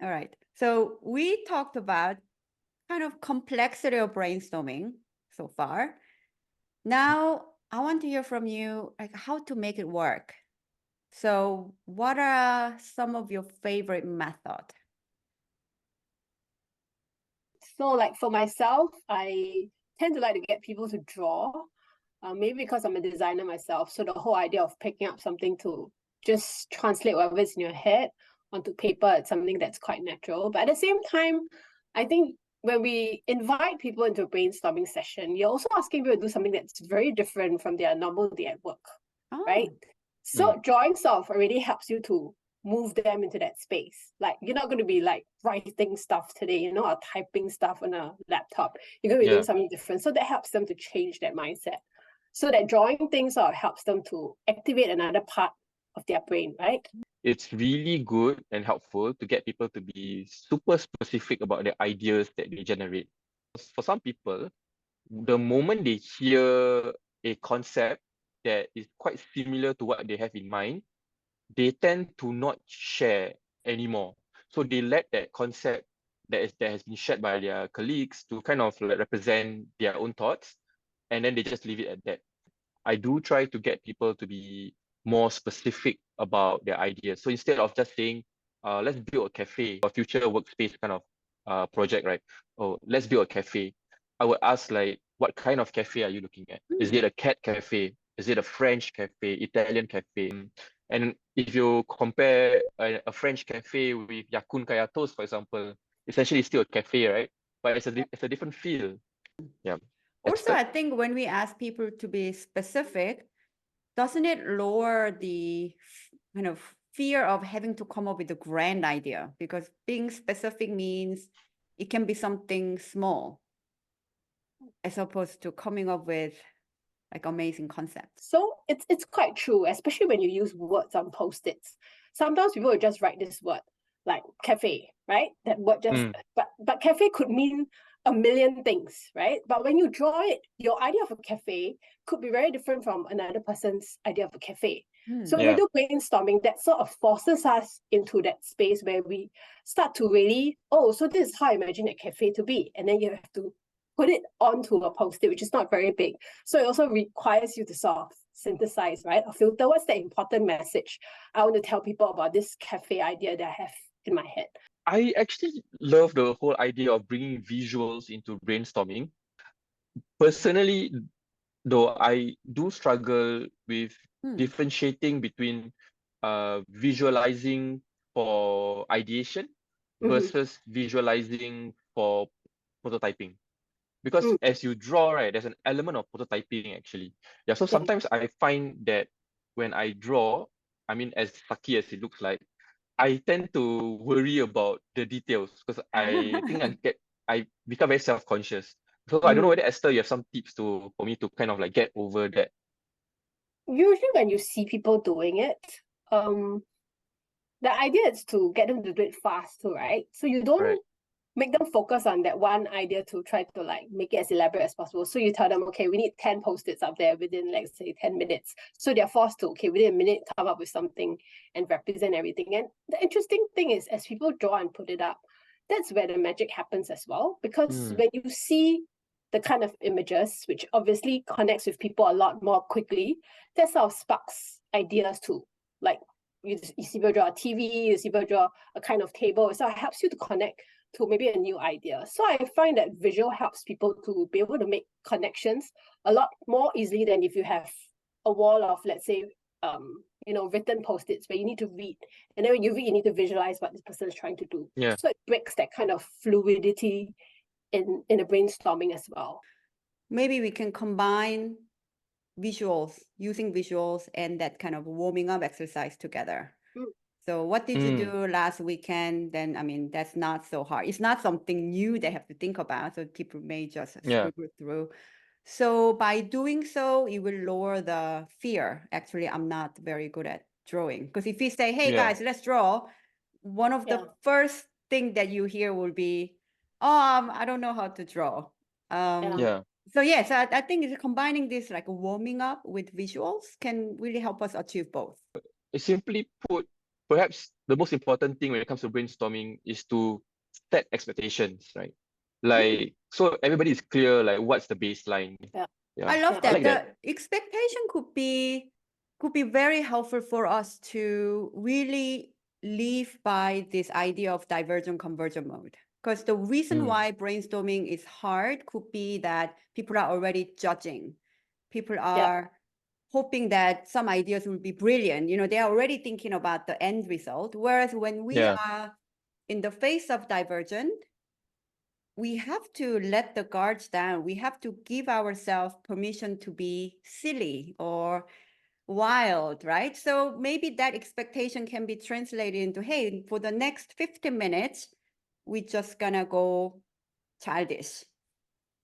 All right. So we talked about kind of complexity of brainstorming so far. Now I want to hear from you, like how to make it work. So what are some of your favorite methods? So like for myself, I tend to like to get people to draw, maybe because I'm a designer myself. So the whole idea of picking up something to just translate whatever's in your head onto paper, it's something that's quite natural. But at the same time, I think when we invite people into a brainstorming session, you're also asking people to do something that's very different from their normal day at work, right? Oh, So drawing stuff already helps you to move them into that space. Like you're not going to be like writing stuff today, you know, or typing stuff on a laptop. You're going to be doing something different. So that helps them to change that mindset. So that drawing things sort of helps them to activate another part of their brain, right? It's really good and helpful to get people to be super specific about the ideas that they generate. For some people, the moment they hear a concept that is quite similar to what they have in mind, they tend to not share anymore. So they let that concept that has been shared by their colleagues to kind of like represent their own thoughts, and then they just leave it at that. I do try to get people to be more specific about their ideas. So instead of just saying, let's build a cafe or future workspace kind of project, right? Oh, let's build a cafe. I would ask like, what kind of cafe are you looking at? Is it a cat cafe? Is it a French cafe, Italian cafe? And if you compare a French cafe with Yakun Kaya Toast, for example, essentially it's still a cafe, right? But it's a different feel. Yeah. also, Esther? I think when we ask people to be specific, doesn't it lower the kind of fear of having to come up with a grand idea? Because being specific means it can be something small as opposed to coming up with like amazing concepts. So it's quite true, especially when you use words on post-its. Sometimes people will just write this word like cafe, right? That word just but cafe could mean a million things, right? But when you draw it, your idea of a cafe could be very different from another person's idea of a cafe. So when we do brainstorming, that sort of forces us into that space where we start to really, oh, so this is how I imagine a cafe to be. And then you have to put it onto a post-it, which is not very big. So it also requires you to sort of synthesize, right? Or filter what's the important message I want to tell people about this cafe idea that I have in my head. I actually love the whole idea of bringing visuals into brainstorming. Personally, though, I do struggle with differentiating between visualizing for ideation versus visualizing for prototyping. Because as you draw, right, there's an element of prototyping actually. Yeah, so sometimes I find that when I draw, I mean, as sucky as it looks like, I tend to worry about the details because I think I become very self-conscious. So I don't know whether Esther, you have some tips for me to kind of like get over that. Usually when you see people doing it, the idea is to get them to do it fast too, right? So you don't make them focus on that one idea to try to like make it as elaborate as possible. So you tell them, okay, we need 10 post-its up there within, let's say, 10 minutes. So they're forced to, okay, within a minute, come up with something and represent everything. And the interesting thing is, as people draw and put it up, that's where the magic happens as well. Because when you see the kind of images, which obviously connects with people a lot more quickly, that sort of sparks ideas too. Like you see people draw a TV, you see people draw a kind of table. So it helps you to connect to maybe a new idea. So I find that visual helps people to be able to make connections a lot more easily than if you have a wall of, let's say, written post-its where you need to read. And then when you read, you need to visualize what this person is trying to do. Yeah. So it breaks that kind of fluidity in the brainstorming as well. Maybe we can combine using visuals and that kind of warming up exercise together. So what did you do last weekend? Then, I mean, that's not so hard. It's not something new they have to think about. So people may just scribble through. So by doing so, it will lower the fear. Actually, I'm not very good at drawing. Because if you say, hey, guys, let's draw, one of the first thing that you hear will be, oh, I don't know how to draw. So yes, I think combining this like warming up with visuals can really help us achieve both. Simply put, perhaps the most important thing when it comes to brainstorming is to set expectations, right? Like, so everybody is clear, like what's the baseline. Yeah. Yeah, I love I that. like that. The expectation could be very helpful for us to really live by this idea of divergent convergent mode. Because the reason why brainstorming is hard could be that people are already judging. People are hoping that some ideas will be brilliant. You know, they are already thinking about the end result. Whereas when we are in the face of divergent, we have to let the guards down. We have to give ourselves permission to be silly or wild, right? So maybe that expectation can be translated into, hey, for the next 15 minutes, we're just gonna go childish.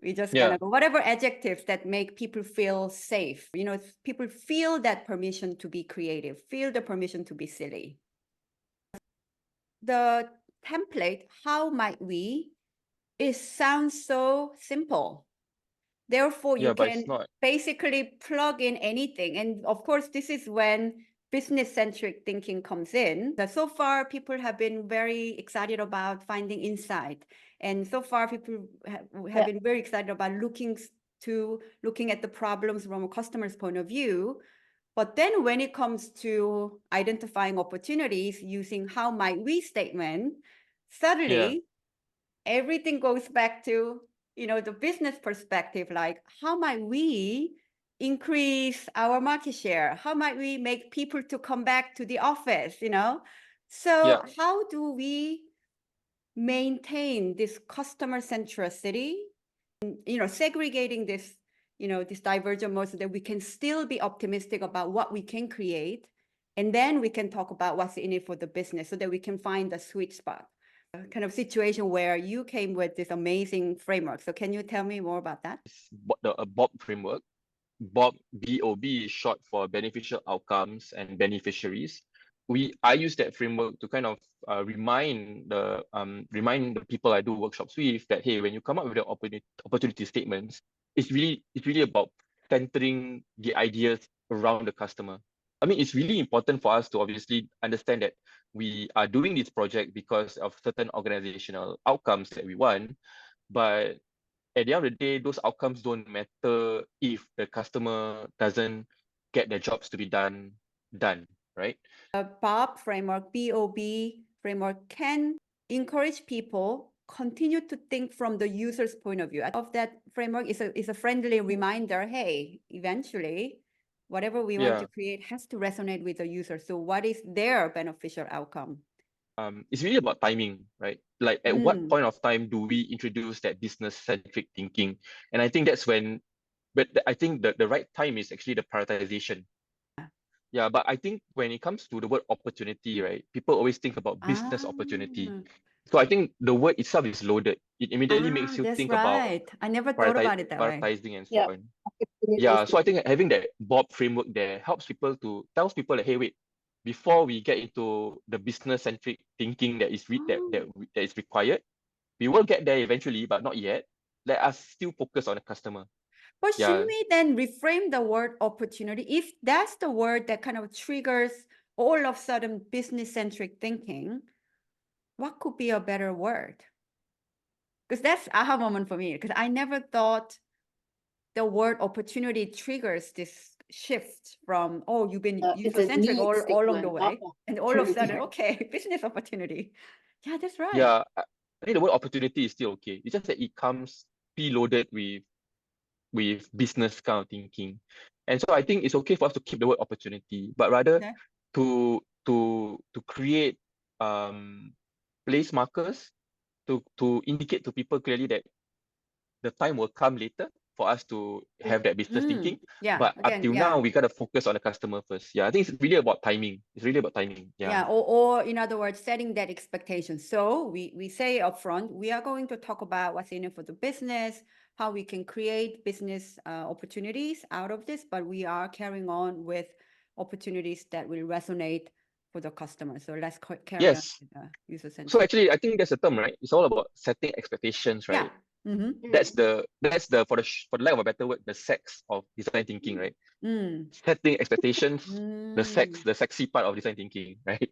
We're just gonna go whatever adjectives that make people feel safe. You know, people feel that permission to be creative, feel the permission to be silly. The template, how might we, it sounds so simple. Therefore, you but it's can not. basically plug in anything. And of course, this is when business-centric thinking comes in. That so far, people have been very excited about finding insight. And so far, people have been very excited about looking at the problems from a customer's point of view. But then when it comes to identifying opportunities using how might we statement, suddenly everything goes back to, you know, the business perspective, like how might we increase our market share? How might we make people to come back to the office, you know? So how do we maintain this customer centricity, you know, segregating this, you know, this divergent mode so that we can still be optimistic about what we can create. And then we can talk about what's in it for the business so that we can find the sweet spot. Kind of situation where you came with this amazing framework. So can you tell me more about that? The BOB framework. BOB, B-O-B is short for beneficial outcomes and beneficiaries. I use that framework to kind of remind the people I do workshops with that, hey, when you come up with the opportunity statements, it's really about centering the ideas around the customer. I mean, it's really important for us to obviously understand that we are doing this project because of certain organizational outcomes that we want, but at the end of the day, those outcomes don't matter if the customer doesn't get their jobs to be done, right? BOB framework, B-O-B framework can encourage people continue to think from the user's point of view. Of that framework is a friendly reminder, hey, eventually, whatever we want to create has to resonate with the user. So what is their beneficial outcome? It's really about timing, right? Like at what point of time do we introduce that business-centric thinking? And I think that's when, but I think the right time is actually the prioritization. Yeah, but I think when it comes to the word opportunity, right, people always think about business opportunity. So I think the word itself is loaded. It immediately makes you That's think about right. I never thought about it that way. prioritizing and so on. Yeah, so I think having that BOB framework there tells people that, hey, wait, before we get into the business-centric thinking that is that is required, we will get there eventually, but not yet. Let us still focus on the customer. But should we then reframe the word opportunity? If that's the word that kind of triggers all of a sudden business-centric thinking, what could be a better word? Because that's aha moment for me, because I never thought the word opportunity triggers this shift from, oh, you've been user-centric all along the way. And all of a sudden, okay, business opportunity. Yeah, that's right. Yeah, I think the word opportunity is still okay. It's just that it comes preloaded with business kind of thinking. And so I think it's okay for us to keep the word opportunity, but rather to create place markers to indicate to people clearly that the time will come later for us to have that business thinking. Yeah, But again, until now, we gotta focus on the customer first. Yeah, I think it's really about timing. It's really about timing. Yeah, or in other words, setting that expectation. So we say upfront, we are going to talk about what's in it for the business, how we can create business opportunities out of this, but we are carrying on with opportunities that will resonate for the customer. So let's carry on with user-centric. So actually, I think that's the term, right? It's all about setting expectations, right? That's the for the lack of a better word, the sex of design thinking, right? Setting expectations, the sexy part of design thinking, right?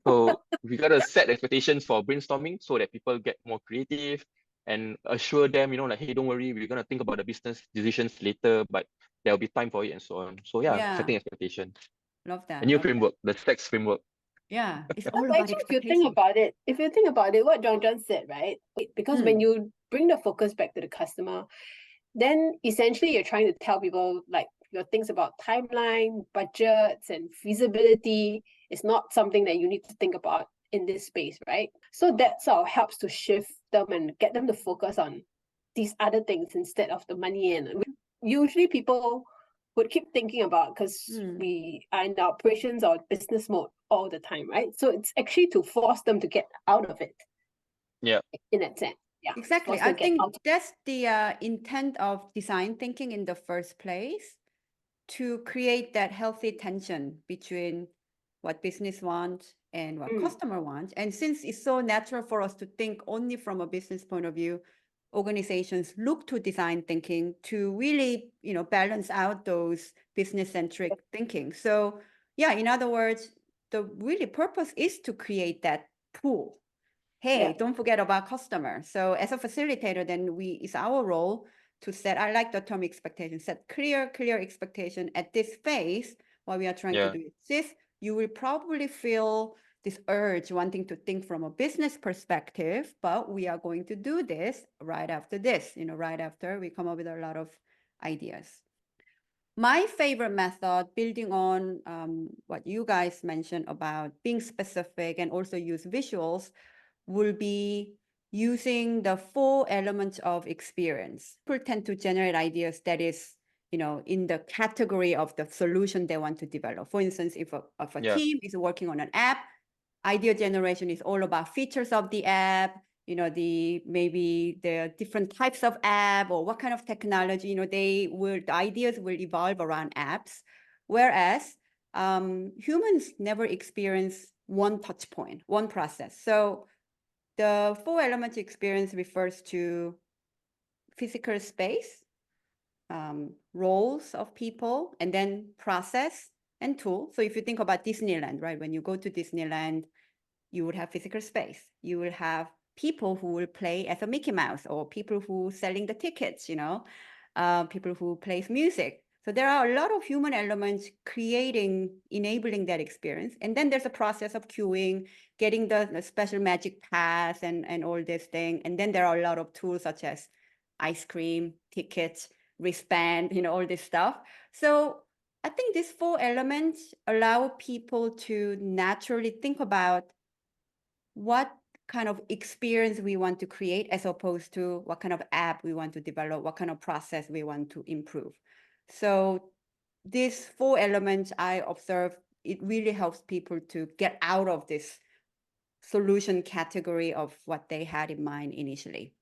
So we gotta set expectations for brainstorming so that people get more creative and assure them, like, hey, don't worry, we're gonna think about the business decisions later, but there'll be time for it and so on. So yeah, setting expectations. Love that. A new framework, the sex framework. Yeah, it's all But about actually, expectations. if you think about it, what Jon Jon said, right? Because when you bring the focus back to the customer, then essentially you're trying to tell people like your things about timeline, budgets, and feasibility is not something that you need to think about in this space, right? So that sort of helps to shift them and get them to focus on these other things instead of the money. And usually people would keep thinking about, because we are in the operations or business mode all the time, right? So it's actually to force them to get out of it. Yeah. In that sense. Yeah. Exactly. I think that's the intent of design thinking in the first place, to create that healthy tension between what business wants and what customer wants. And since it's so natural for us to think only from a business point of view, organizations look to design thinking to really, balance out those business-centric thinking. So yeah, in other words, the really purpose is to create that pool. Hey, don't forget about customer. So as a facilitator, then it's our role to set, I like the term expectation, set clear expectation at this phase. What we are trying to do is this. You will probably feel this urge wanting to think from a business perspective, but we are going to do this right after this, right after we come up with a lot of ideas. My favorite method, building on what you guys mentioned about being specific and also use visuals, will be using the 4 elements of experience. People tend to generate ideas that is, in the category of the solution they want to develop. For instance, if a team is working on an app, idea generation is all about features of the app, maybe the different types of app or what kind of technology, the ideas will evolve around apps. Whereas humans never experience one touch point, one process. So the 4 elements experience refers to physical space, roles of people, and then process and tool. So if you think about Disneyland, right? When you go to Disneyland, you would have physical space. You will have people who will play as a Mickey Mouse, or people who selling the tickets, people who plays music. So there are a lot of human elements enabling that experience. And then there's a process of queuing, getting the special magic pass and all this thing. And then there are a lot of tools such as ice cream, tickets, wristband, all this stuff. So I think these 4 elements allow people to naturally think about what kind of experience we want to create, as opposed to what kind of app we want to develop, what kind of process we want to improve. So these 4 elements I observe, it really helps people to get out of this solution category of what they had in mind initially.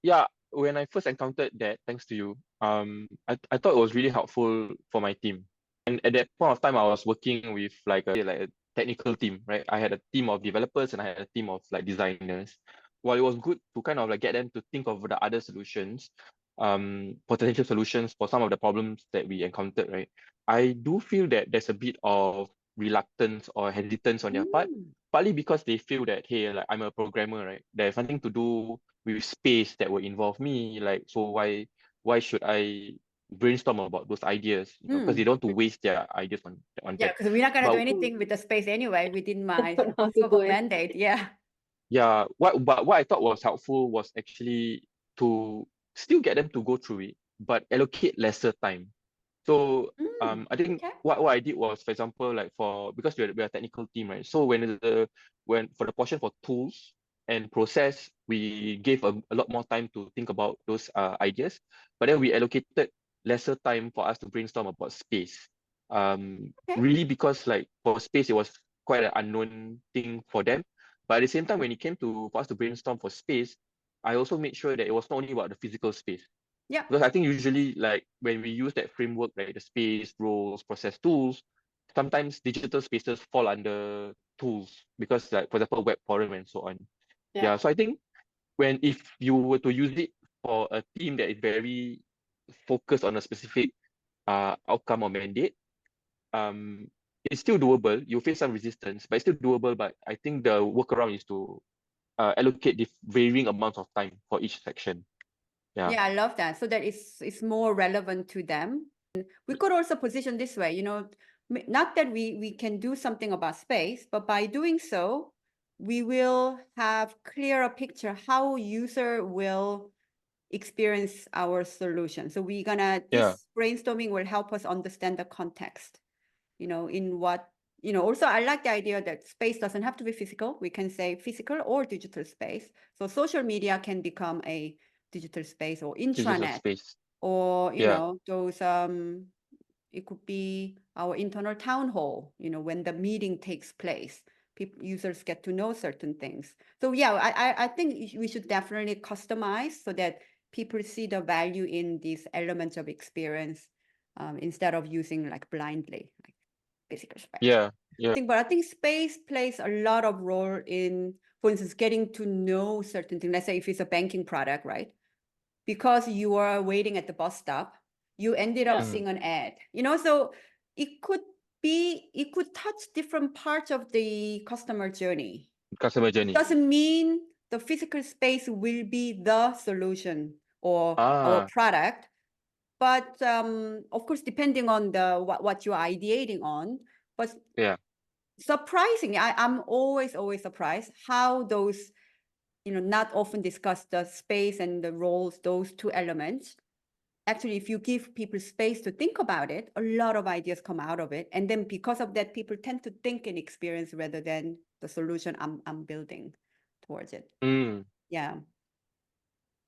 Yeah, when I first encountered that, thanks to you, I thought it was really helpful for my team. And at that point of time, I was working with like a technical team, right? I had a team of developers and I had a team of like designers. While it was good to kind of like get them to think of the other solutions, potential solutions for some of the problems that we encountered, right? I do feel that there's a bit of reluctance or hesitance on their part, partly because they feel that, hey, like I'm a programmer, right? There's nothing to do with space that will involve me. Like, so why should I brainstorm about those ideas? Because they don't want to waste their ideas on that. Because we're not going to do anything with the space anyway within my scope of mandate. Yeah. What I thought was helpful was actually to still get them to go through it, but allocate lesser time. So I think what I did was, for example, like because we're a technical team, right? So when for the portion for tools and process, we gave a lot more time to think about those ideas, but then we allocated lesser time for us to brainstorm about space. Really, because like for space, it was quite an unknown thing for them. But at the same time, when it came for us to brainstorm for space, I also made sure that it was not only about the physical space. Yeah. Because I think usually, like when we use that framework, like the space, roles, process, tools, sometimes digital spaces fall under tools because, like, for example, web forum and so on. Yeah. So I think if you were to use it for a team that is very focused on a specific outcome or mandate, it's still doable. You face some resistance, but it's still doable. But I think the workaround is to allocate the varying amounts of time for each section. Yeah, I love that. So that it's more relevant to them. We could also position this way, not that we can do something about space, but by doing so, we will have clearer picture how user will experience our solution. So this brainstorming will help us understand the context, in what, also I like the idea that space doesn't have to be physical. We can say physical or digital space. So social media can become a digital space or Digital intranet space. or, Yeah. those, it could be our internal town hall, when the meeting takes place, users get to know certain things. So yeah, I think we should definitely customize so that people see the value in these elements of experience instead of using like blindly, like physical space. Yeah. Yeah. But I think space plays a lot of role in, for instance, getting to know certain things. Let's say if it's a banking product, right? Because you are waiting at the bus stop, you ended up seeing an ad, so it could touch different parts of the customer journey. Customer journey. Doesn't mean the physical space will be the solution or our product, but of course, depending on what you're ideating on, but surprisingly, I'm always surprised how those not often discuss the space and the roles, those two elements. Actually, if you give people space to think about it, a lot of ideas come out of it. And then because of that, people tend to think and experience rather than the solution I'm building towards it. Yeah.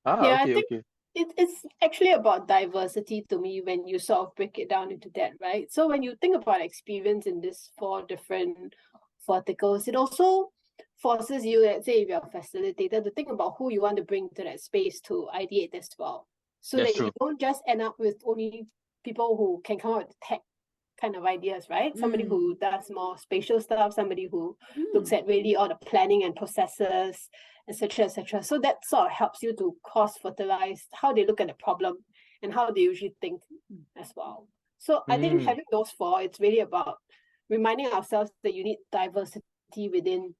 I think it's actually about diversity to me when you sort of break it down into that, right? So when you think about experience in these 4 different verticals, it also forces you, let's say if you're a facilitator, to think about who you want to bring to that space to ideate as well. So that you don't just end up with only people who can come up with tech kind of ideas, right? Somebody who does more spatial stuff, somebody who looks at really all the planning and processes, etc., etc. So that sort of helps you to cross-fertilize how they look at the problem and how they usually think as well. So I think having those 4, it's really about reminding ourselves that you need diversity within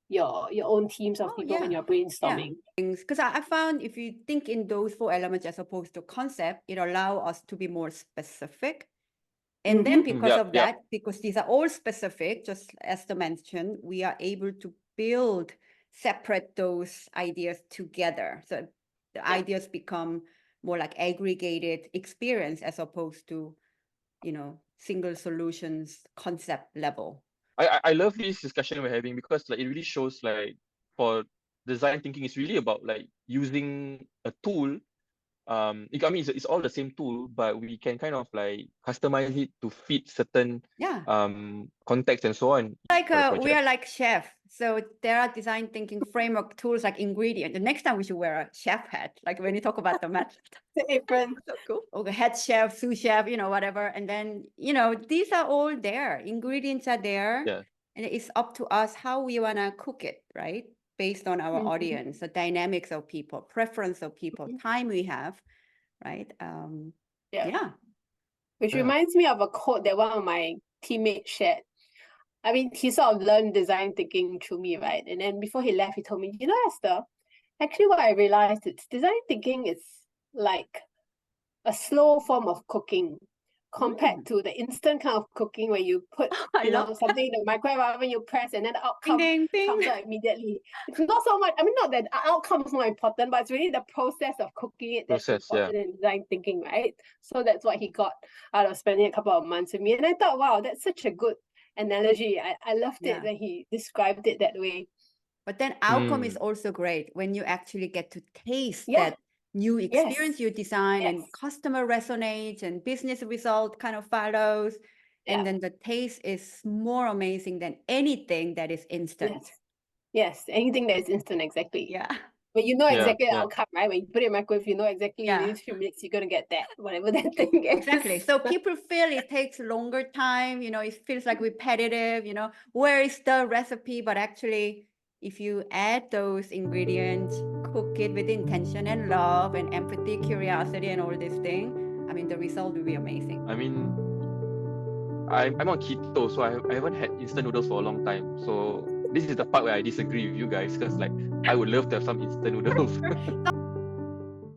your own teams of people when you're brainstorming. Because I found if you think in those 4 elements as opposed to concept, it allows us to be more specific. And then because of that, because these are all specific, just as Esther mentioned, we are able to separate those ideas together. So the ideas become more like aggregated experience as opposed to, single solutions concept level. I love this discussion we're having because like it really shows like for design thinking, it's really about like using a tool. I mean, it's all the same tool, but we can kind of like customize it to fit certain context and so on. Like we are like chef, so there are design thinking framework tools like ingredient. The next time we should wear a chef hat, like when you talk about the method. The apron. So cool. Okay, head chef, sous chef, whatever. And then, these are all there. Ingredients are there. Yeah. And it's up to us how we want to cook it, right? Based on our audience, the dynamics of people, preference of people, time we have, right? Which reminds me of a quote that one of my teammates shared. I mean, he sort of learned design thinking through me, right? And then before he left, he told me, Esther, actually what I realized is design thinking is like a slow form of cooking compared to the instant kind of cooking where you put something in the microwave and you press and then the outcome comes out immediately. It's not so much, I mean, not that the outcome is more important, but it's really the process of cooking it that's important in design thinking, right? So that's what he got out of spending a couple of months with me. And I thought, wow, that's such a good analogy. I loved it that he described it that way. But then outcome is also great when you actually get to taste that new experience you design and customer resonates and business result kind of follows. And then the taste is more amazing than anything that is instant. Yes, anything that is instant, exactly. Yeah. But you know exactly the outcome, right? When you put it in microwave, you know exactly in a few minutes you're going to get that, whatever that thing is. Exactly. So people feel it takes longer time, it feels like repetitive, where is the recipe? But actually, if you add those ingredients, cook it with intention and love and empathy, curiosity, and all these things, I mean, the result will be amazing. I mean, I'm on keto, so I haven't had instant noodles for a long time. So this is the part where I disagree with you guys, because like I would love to have some instant noodles.